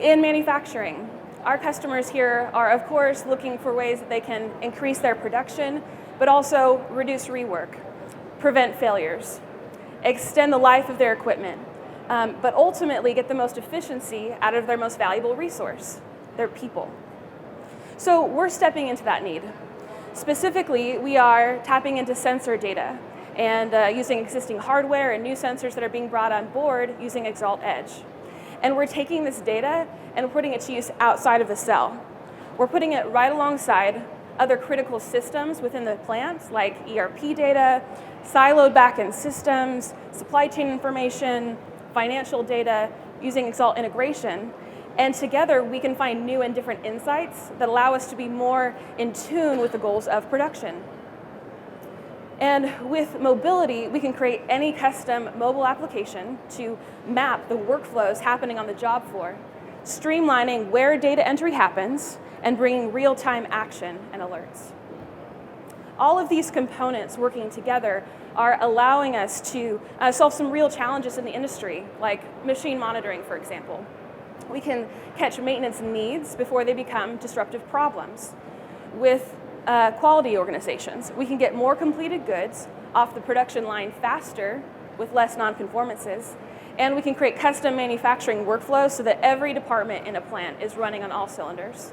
In manufacturing, our customers here are, of course, looking for ways that they can increase their production, but also reduce rework, prevent failures, extend the life of their equipment, but ultimately get the most efficiency out of their most valuable resource, their people. So we're stepping into that need. Specifically, we are tapping into sensor data and using existing hardware and new sensors that are being brought on board using Xalt Edge. And we're taking this data and putting it to use outside of the cell. We're putting it right alongside other critical systems within the plant, like ERP data, siloed backend systems, supply chain information, financial data, using Xalt integration. And together, we can find new and different insights that allow us to be more in tune with the goals of production. And with mobility, we can create any custom mobile application to map the workflows happening on the job floor, streamlining where data entry happens and bringing real-time action and alerts. All of these components working together are allowing us to solve some real challenges in the industry, like machine monitoring, for example. We can catch maintenance needs before they become disruptive problems. With quality organizations, we can get more completed goods off the production line faster with less non-conformances, and we can create custom manufacturing workflows so that every department in a plant is running on all cylinders.